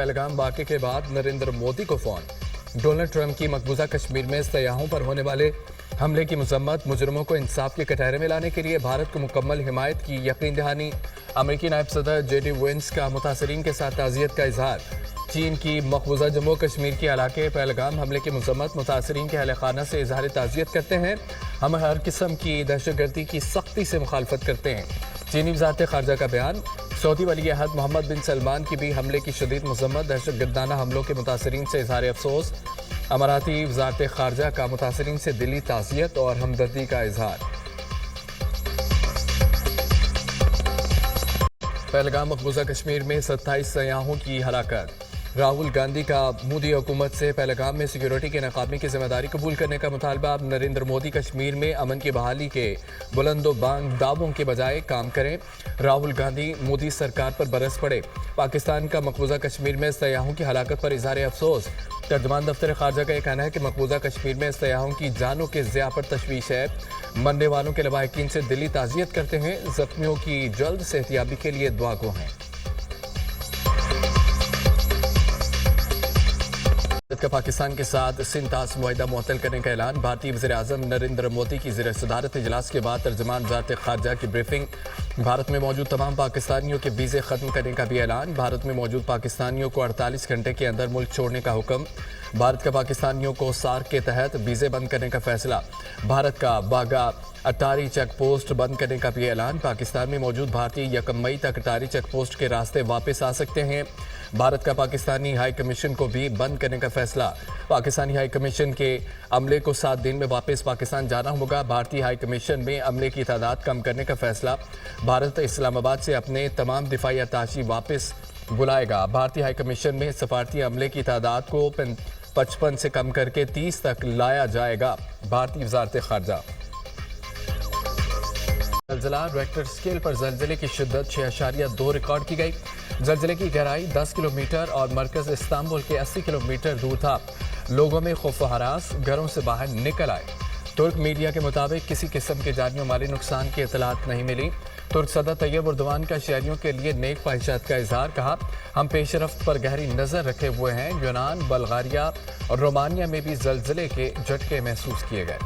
पहलगाम वाक़े के बाद नरेंद्र मोदी को फ़ोन। डोनाल्ड ट्रंप की मकबूजा कश्मीर में सयाहों पर होने वाले हमले की मजम्मत। मुजरमों को इंसाफ के कटहरे में लाने के लिए भारत को मुकम्मल हिमायत की यकीन दहानी। अमेरिकी नायब सदर JD Vance का मुतासरीन के साथ ताज़ियत का इजहार। चीन की मकबूजा जम्मू कश्मीर के इलाके पहलगाम हमले की मजम्मत। मुतासरीन के अहल खाना से इजहार ताज़ियत करते हैं। हम हर किस्म की दहशतगर्दी की सख्ती से मुखालफत करते हैं। चीनी वज़ारत ख़ारजा का बयान। सऊदी वली अहद मोहम्मद बिन सलमान की भी हमले की शदीद मजम्मत। दहशतगर्दाना हमलों के मुतासरीन से इजहार अफसोस। अमाराती वज़ारत ख़ारजा का मुतासरीन से दिली ताज़ियत और हमदर्दी का इजहार। पहलगाम मकबूजा कश्मीर में 27 सयाहों की हलाकत। राहुल गांधी का मोदी हुकूमत से पहलगाम में सिक्योरिटी के नाकामी की जिम्मेदारी कबूल करने का मुतालबा। नरेंद्र मोदी कश्मीर में अमन की बहाली के बुलंदोबांग दावों के बजाय काम करें। राहुल गांधी मोदी सरकार पर बरस पड़े। पाकिस्तान का मकबूजा कश्मीर में सयाहों की हलाकत पर इजहार अफसोस। तर्जुमान दफ्तर खारजा का यह कहना है कि मकबूजा कश्मीर में सयाहों की जानों के ज़िया पर तशवीश है। मरने वालों के लवाहिकीन से दिली ताज़ियत करते हैं। जख्मियों की जल्द सेहतियाबी के लिए दुआ गो हैं। का पाकिस्तान के साथ सिंतास मुआहिदा मुअत्तल करने का ऐलान। भारतीय वज़ीर-ए-आज़म नरेंद्र मोदी की ज़ेर सदारत इजलास के बाद तर्जुमान वज़ारत ख़ारजा की ब्रीफिंग। भारत में मौजूद तमाम पाकिस्तानियों के वीज़े ख़त्म करने का भी ऐलान। भारत में मौजूद पाकिस्तानियों को 48 घंटे के अंदर मुल्क छोड़ने का हुक्म। भारत का पाकिस्तानियों को सार्क के तहत वीज़े बंद करने का फैसला। भारत का बागा अटारी चेक पोस्ट बंद करने का भी ऐलान। पाकिस्तान में मौजूद भारतीय 1 मई तक अटारी चेक पोस्ट के रास्ते वापस आ सकते हैं। भारत का पाकिस्तानी हाई कमीशन को भी बंद करने का फैसला। पाकिस्तानी हाई कमीशन के अमले को 7 दिन में वापस पाकिस्तान जाना होगा। भारतीय हाई कमीशन में अमले की तादाद कम करने का फैसला। भारत इस्लामाबाद से अपने तमाम दिफाई अताशी वापस बुलाएगा। भारतीय हाई कमीशन में सफारती अमले की तादाद को 55 से कम करके 30 तक लाया जाएगा। भारतीय वज़ारत ख़ारजा। ज़लज़ला रेक्टर स्केल पर ज़लज़ले की शिद्दत 6.2 रिकॉर्ड की गई। ज़लज़ले की गहराई 10 किलोमीटर और मरकज़ इस्तांबुल के 80 किलोमीटर दूर था। लोगों में खौफ व हरास, घरों से बाहर निकल आए। तुर्क मीडिया के मुताबिक किसी किस्म के जानी और माली नुकसान की इतलात नहीं मिली। तुर्क सदर तैयब उर्दवान का शहरियों के लिए नेक ख्वाहिशात का इजहार। कहा, हम पेशरफ्त पर गहरी नज़र रखे हुए हैं। यूनान, बल्गारिया और रोमानिया में भी ज़लज़ले के झटके महसूस किए गए।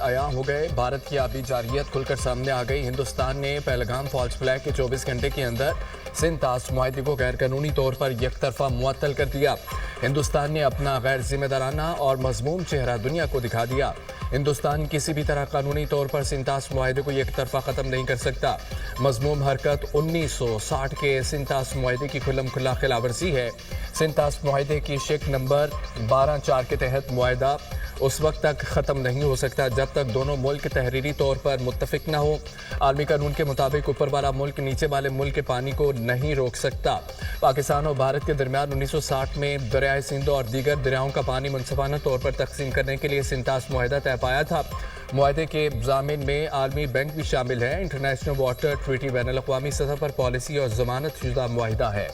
आया हो गए। भारत की आबी जारियत खुलकर सामने आ गई। हिंदुस्तान ने पहलगाम फॉल्स फ्लैग के 24 घंटे के अंदर सिंतास मुआहिदे को गैर कानूनी तौर पर यकतरफा मुअत्तल कर दिया। हिंदुस्तान ने अपना गैर जिम्मेदाराना और मजमूम चेहरा दुनिया को दिखा दिया। हिंदुस्तान किसी भी तरह कानूनी तौर पर सिंतास मुआहिदे को यकतरफा ख़त्म नहीं कर सकता। मजमूम हरकत 1960 के सिंतास मुआहिदे की खुल्लम खुल्ला खिलाफवर्जी है। सिंतास मुआहिदे की शिक नंबर 12.4 के तहत मुआहिदा उस वक्त तक ख़त्म नहीं हो सकता जब तक दोनों मुल्क तहरीरी तौर पर मुत्तफिक न हो। आलमी कानून के मुताबिक ऊपर वाला मुल्क नीचे वाले मुल्क के पानी को नहीं रोक सकता। पाकिस्तान और भारत के दरमियान 1960 में दरियाए सिंध और दीगर दरियाओं का पानी मुनसिफाना तौर पर तकसीम करने के लिए सिंतास मुआहिदा तय पाया था। मुआहिदे के ज़ामिन में आलमी बैंक भी शामिल है। इंटरनेशनल वाटर ट्रीटी बैनुल अक़वामी सतह पर पॉलिसी और ज़मानत शुदा मुआहिदा है।